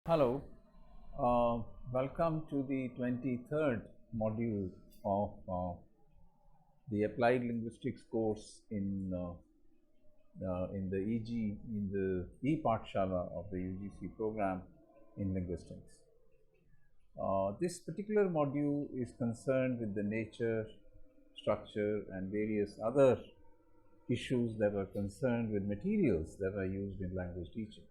Hello, welcome to the 23rd module of the Applied Linguistics course in the e-Pathshala of the UGC program in linguistics. This particular module is concerned with the nature, structure, and various other issues that are concerned with materials that are used in language teaching.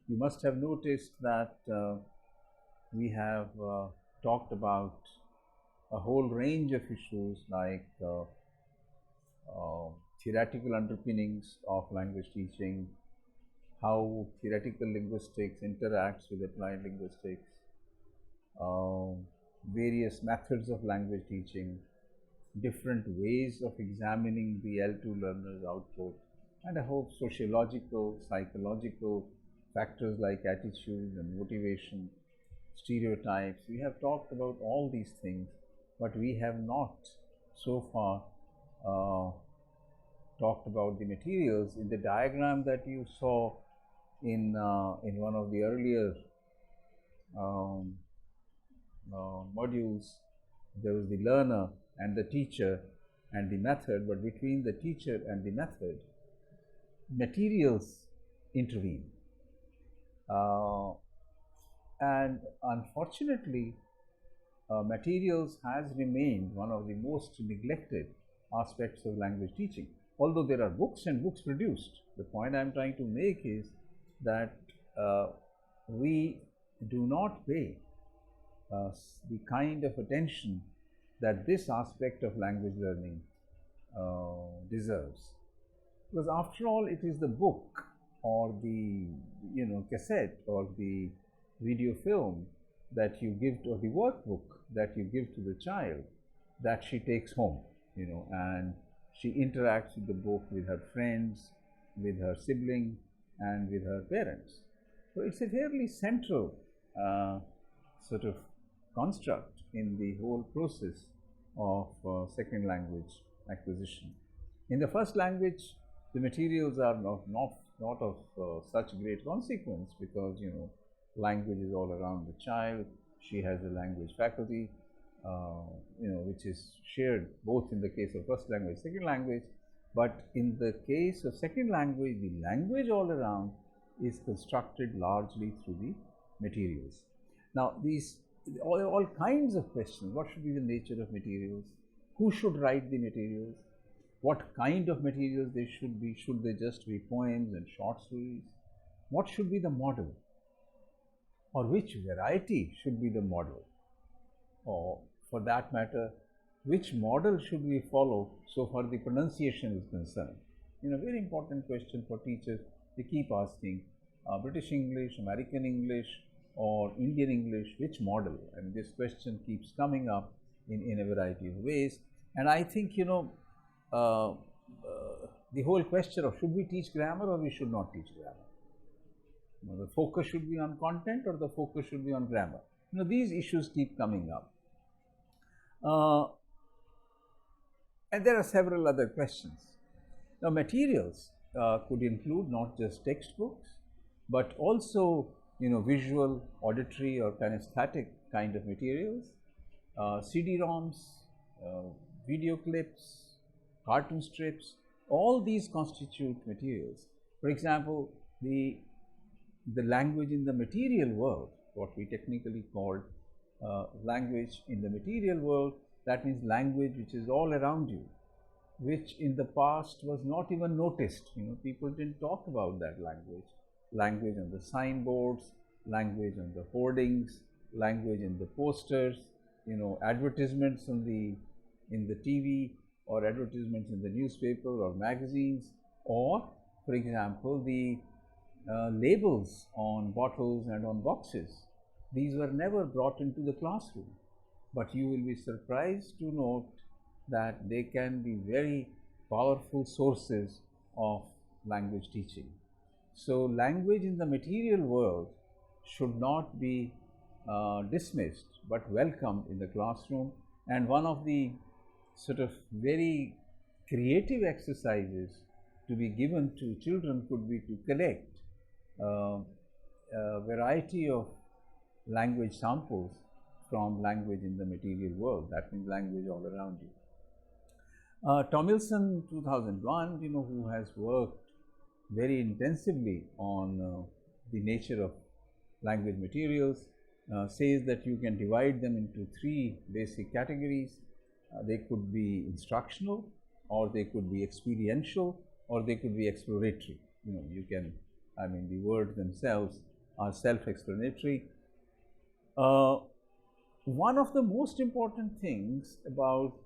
You must have noticed that we have talked about a whole range of issues like theoretical underpinnings of language teaching, how theoretical linguistics interacts with applied linguistics, various methods of language teaching, different ways of examining the L2 learner's output, and a whole sociological, psychological factors like attitude and motivation, stereotypes. We have talked about all these things, but we have not so far talked about the materials. In the diagram that you saw in one of the earlier modules, there was the learner and the teacher and the method, but between the teacher and the method, materials intervene. And unfortunately, materials has remained one of the most neglected aspects of language teaching. Although there are books and books produced, the point I am trying to make is that we do not pay the kind of attention that this aspect of language learning deserves. Because after all, it is the book or the cassette or the video film that you give to, or the workbook that you give to the child, that she takes home, and she interacts with the book with her friends, with her sibling, and with her parents. So it's a fairly central sort of construct in the whole process of second language acquisition. In the first language, the materials are not of such great consequence, because language is all around the child. She has a language faculty, which is shared both in the case of first language, second language. But in the case of second language, the language all around is constructed largely through the materials. Now, these all kinds of questions. What should be the nature of materials? Who should write the materials? What kind of materials they should be? Should they just be poems and short stories? What should be the model? Or which variety should be the model? Or for that matter, which model should we follow so far the pronunciation is concerned? Very important question for teachers. They keep asking British English, American English, or Indian English, which model? And this question keeps coming up in a variety of ways. And I think, the whole question of should we teach grammar or we should not teach grammar? The focus should be on content or the focus should be on grammar? These issues keep coming up. And there are several other questions. Now, materials could include not just textbooks, but also visual, auditory, or kinesthetic kind of materials, CD-ROMs, video clips, cartoon strips. All these constitute materials. For example, the language in the material world, what we technically call language in the material world, that means language which is all around you, which in the past was not even noticed. People didn't talk about that language. Language on the signboards, language on the hoardings, language in the posters, advertisements in the TV, or advertisements in the newspaper or magazines, or for example the labels on bottles and on boxes. These were never brought into the classroom, but you will be surprised to note that they can be very powerful sources of language teaching. So language in the material world should not be dismissed, but welcomed in the classroom. And one of the sort of very creative exercises to be given to children could be to collect a variety of language samples from language in the material world. That means language all around you. Tomilson, 2001, who has worked very intensively on the nature of language materials, says that you can divide them into three basic categories. They could be instructional, or they could be experiential, or they could be exploratory. The words themselves are self-explanatory. One of the most important things about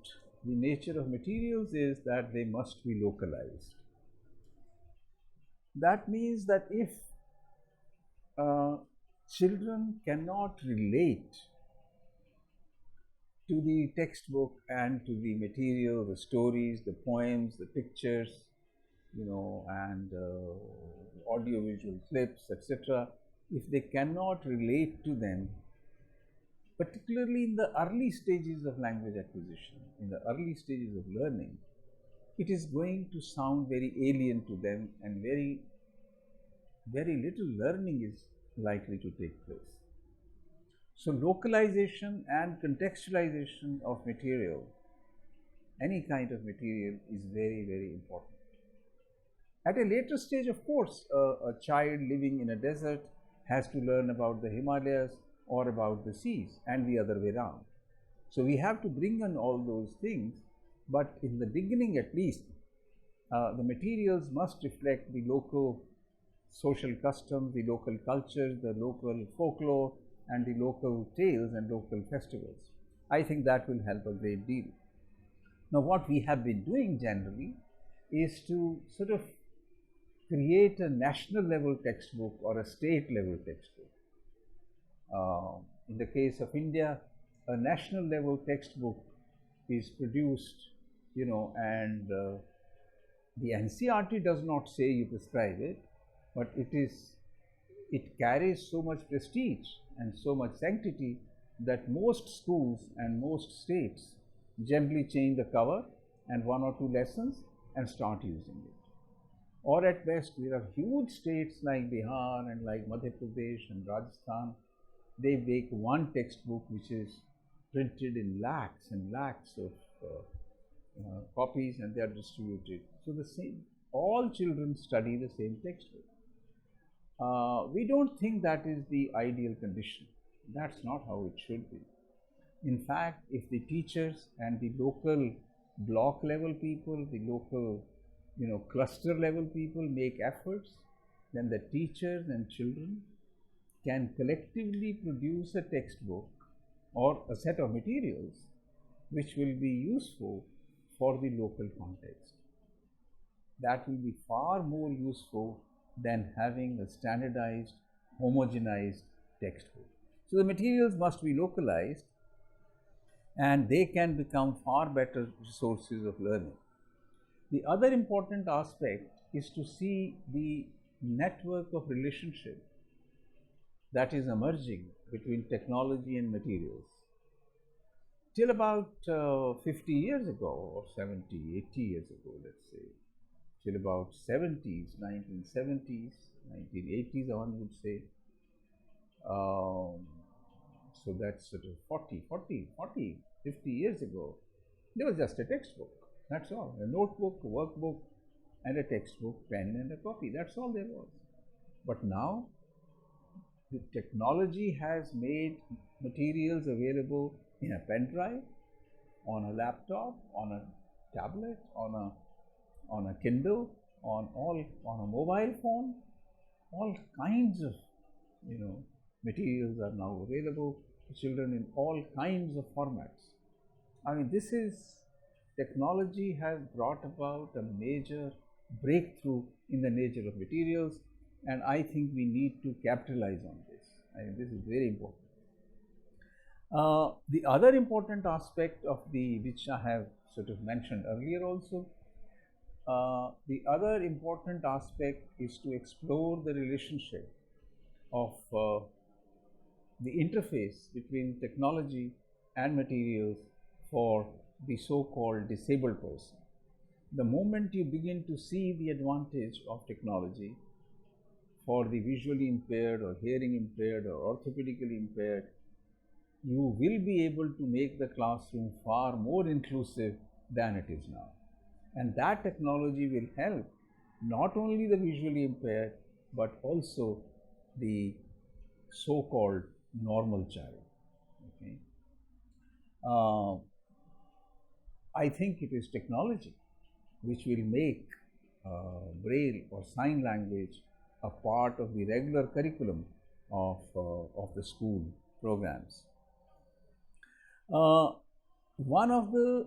the nature of materials is that they must be localized. That means that if children cannot relate to the textbook and to the material, the stories, the poems, the pictures, and audio-visual clips, etc., if they cannot relate to them, particularly in the early stages of language acquisition, in the early stages of learning, it is going to sound very alien to them, and very little learning is likely to take place. So localization and contextualization of material, any kind of material, is very, very important. At a later stage, of course, a child living in a desert has to learn about the Himalayas or about the seas, and the other way around. So we have to bring in all those things, but in the beginning at least, the materials must reflect the local social customs, the local cultures, the local folklore, and the local tales and local festivals. I think that will help a great deal. Now, what we have been doing generally is to sort of create a national level textbook or a state level textbook. In the case of India, a national level textbook is produced, and the NCERT does not say you prescribe it, but it carries so much prestige and so much sanctity that most schools and most states generally change the cover and one or two lessons and start using it. Or at best, there are huge states like Bihar and like Madhya Pradesh and Rajasthan. They make one textbook which is printed in lakhs and lakhs of copies, and they are distributed. So all children study the same textbook. We don't think that is the ideal condition. That's not how it should be. In fact, if the teachers and the local block level people, the local cluster level people make efforts, then the teachers and children can collectively produce a textbook or a set of materials which will be useful for the local context. That will be far more useful than having a standardized, homogenized textbook. So the materials must be localized, and they can become far better sources of learning. The other important aspect is to see the network of relationship that is emerging between technology and materials. Till about 50 years ago, or 70, 80 years ago, let's say, till about 70s, 1970s, 1980s, one would say. So that's sort of 50 years ago, there was just a textbook. That's all. A notebook, a workbook, and a textbook, pen and a copy. That's all there was. But now, the technology has made materials available in a pen drive, on a laptop, on a tablet, on a Kindle, on a mobile phone. All kinds of materials are now available to children in all kinds of formats. Technology has brought about a major breakthrough in the nature of materials, and I think we need to capitalize on this. This is very important. The other important aspect of which I have sort of mentioned earlier also, the other important aspect is to explore the relationship of the interface between technology and materials for the so-called disabled person. The moment you begin to see the advantage of technology for the visually impaired or hearing impaired or orthopedically impaired, you will be able to make the classroom far more inclusive than it is now. And that technology will help not only the visually impaired, but also the so-called normal child. Okay? I think it is technology which will make Braille or sign language a part of the regular curriculum of the school programs. One of the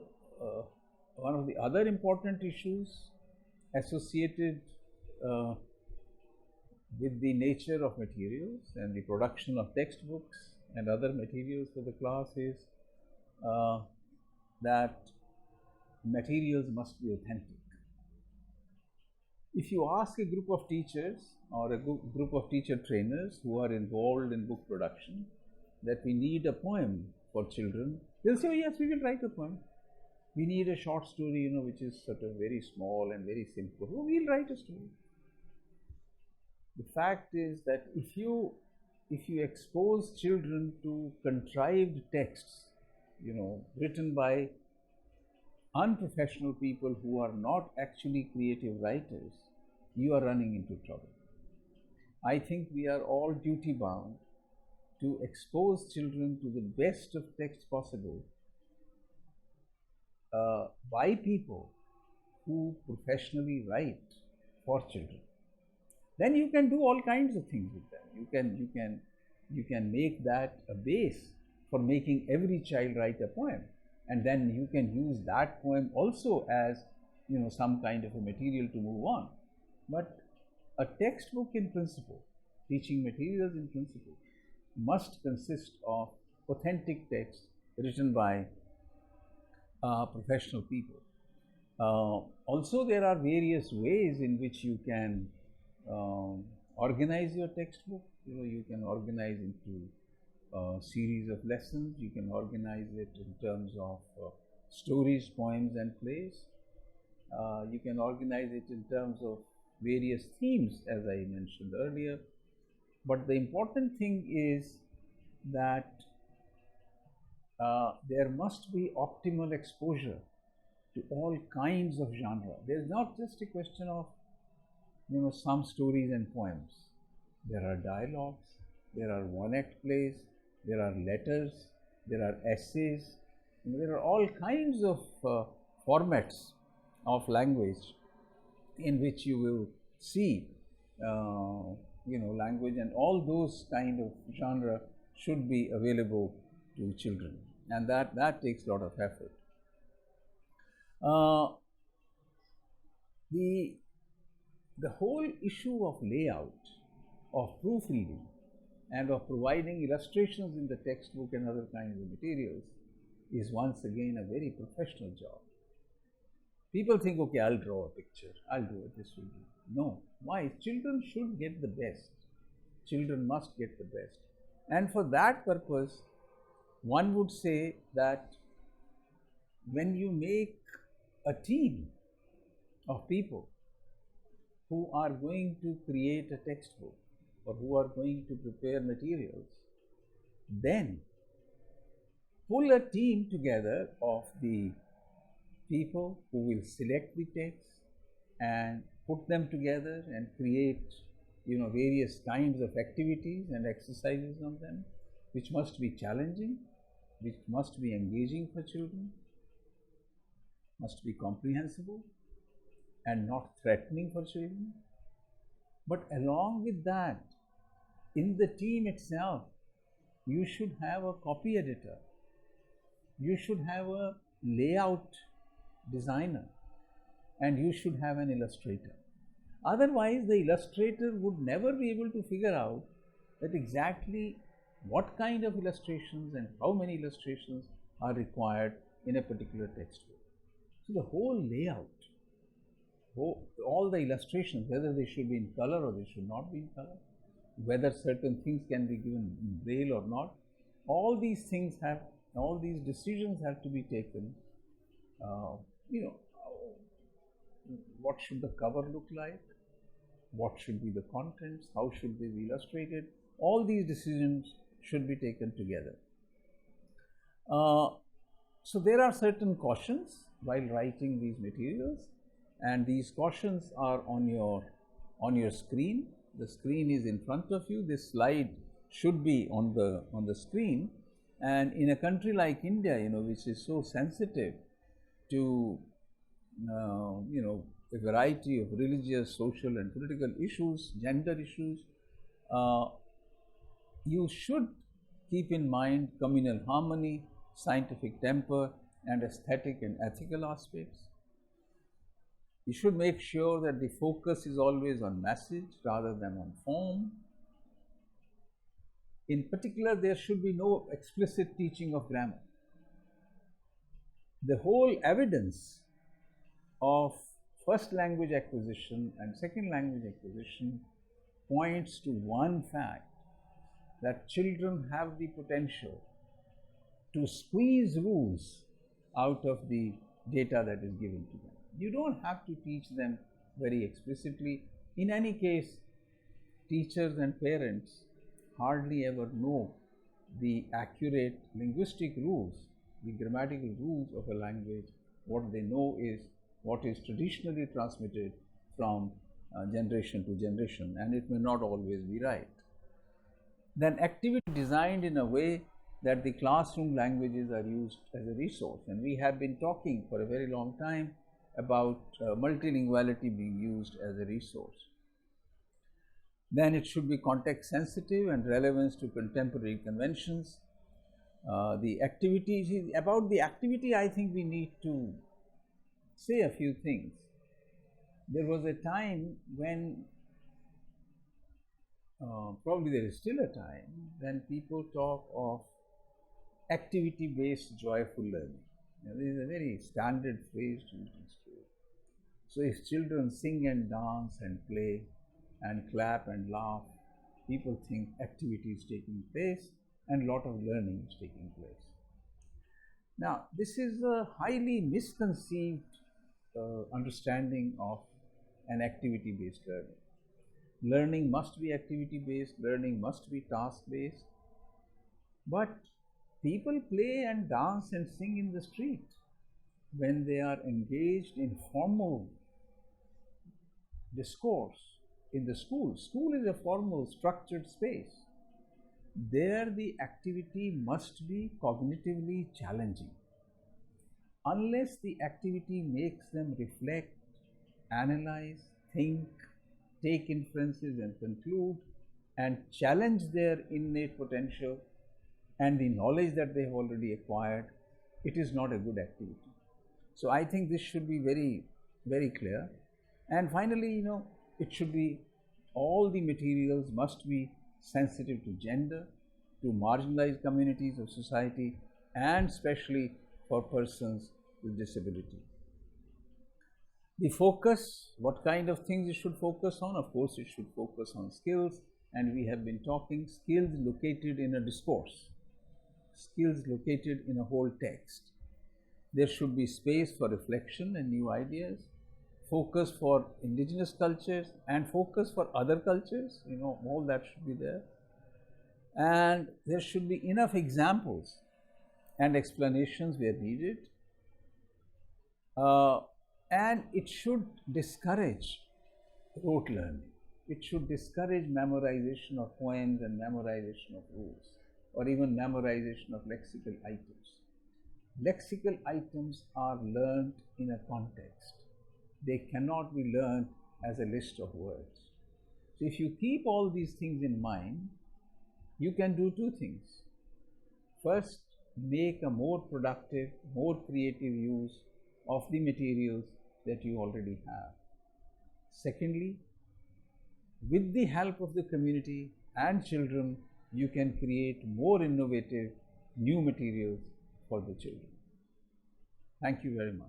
other important issues associated with the nature of materials and the production of textbooks and other materials for the class is that materials must be authentic. If you ask a group of teachers or a group of teacher trainers who are involved in book production that we need a poem for children, they'll say, oh yes, we will write a poem. We need a short story, which is sort of very small and very simple. Oh, we'll write a story. The fact is that if you expose children to contrived texts, written by unprofessional people who are not actually creative writers, you are running into trouble. I think we are all duty bound to expose children to the best of text possible by people who professionally write for children. Then you can do all kinds of things with them. You can make that a base for making every child write a poem, and then you can use that poem also as some kind of a material to move on. But a textbook in principle, teaching materials in principle, must consist of authentic text written by professional people. Also, there are various ways in which you can organize your textbook. You can organize into a series of lessons. You can organize it in terms of stories, poems and plays. You can organize it in terms of various themes, as I mentioned earlier. But the important thing is that there must be optimal exposure to all kinds of genre. There is not just a question of some stories and poems. There are dialogues, there are one-act plays, there are letters, there are essays. There are all kinds of formats of language in which you will see language, and all those kind of genre should be available to children, and that takes a lot of effort. The whole issue of layout, of proofreading, and of providing illustrations in the textbook and other kinds of materials is once again a very professional job. People think, okay, I'll draw a picture, I'll do it, this will do. No. Why? Children should get the best. Children must get the best. And for that purpose, one would say that when you make a team of people who are going to create a textbook or who are going to prepare materials, then pull a team together of the people who will select the text and put them together and create various kinds of activities and exercises on them, which must be challenging, which must be engaging for children, must be comprehensible and not threatening for children. But along with that, in the team itself, you should have a copy editor, you should have a layout designer, and you should have an illustrator. Otherwise, the illustrator would never be able to figure out that exactly what kind of illustrations and how many illustrations are required in a particular textbook. So the whole layout, all the illustrations, whether they should be in color or they should not be in color, whether certain things can be given in Braille or not, all these decisions have to be taken. What should the cover look like? what should be the contents, how should they be illustrated. All these decisions should be taken together. So there are certain cautions while writing these materials, and these cautions are on your screen. The screen is in front of you. This slide should be on the screen. And in a country like India, which is so sensitive to a variety of religious, social, and political issues, gender issues, you should keep in mind communal harmony, scientific temper, and aesthetic and ethical aspects. You should make sure that the focus is always on message rather than on form. In particular, there should be no explicit teaching of grammar. The whole evidence of first language acquisition and second language acquisition points to one fact, that children have the potential to squeeze rules out of the data that is given to them. You don't have to teach them very explicitly. In any case, teachers and parents hardly ever know the accurate linguistic rules, the grammatical rules of a language. What they know is what is traditionally transmitted from generation to generation, and it may not always be right. Then activity designed in a way that the classroom languages are used as a resource, and we have been talking for a very long time about multilinguality being used as a resource. Then it should be context sensitive and relevance to contemporary conventions. The activity, about the activity, I think we need to say a few things. There was a time when, probably there is still a time, when people talk of activity-based joyful learning. This is a very standard phrase used in school. So if children sing and dance and play and clap and laugh, people think activity is taking place and lot of learning is taking place. Now, this is a highly misconceived understanding of an activity-based learning. Learning must be activity-based, learning must be task-based, but people play and dance and sing in the street when they are engaged in formal discourse in the school. School is a formal, structured space. There the activity must be cognitively challenging. Unless the activity makes them reflect, analyze, think, take inferences and conclude, and challenge their innate potential and the knowledge that they have already acquired, it is not a good activity. So I think this should be very, very clear. And finally, it should be, all the materials must be sensitive to gender, to marginalized communities of society, and especially for persons with disability. The focus, what kind of things it should focus on? Of course, it should focus on skills, and we have been talking skills located in a discourse, skills located in a whole text. There should be space for reflection and new ideas, focus for indigenous cultures and focus for other cultures, all that should be there. And there should be enough examples and explanations where needed. And it should discourage rote learning. It should discourage memorization of poems and memorization of rules, or even memorization of lexical items. Lexical items are learned in a context. They cannot be learned as a list of words. So if you keep all these things in mind, you can do two things. First, make a more productive, more creative use of the materials that you already have. Secondly, with the help of the community and children, you can create more innovative new materials for the children. Thank you very much.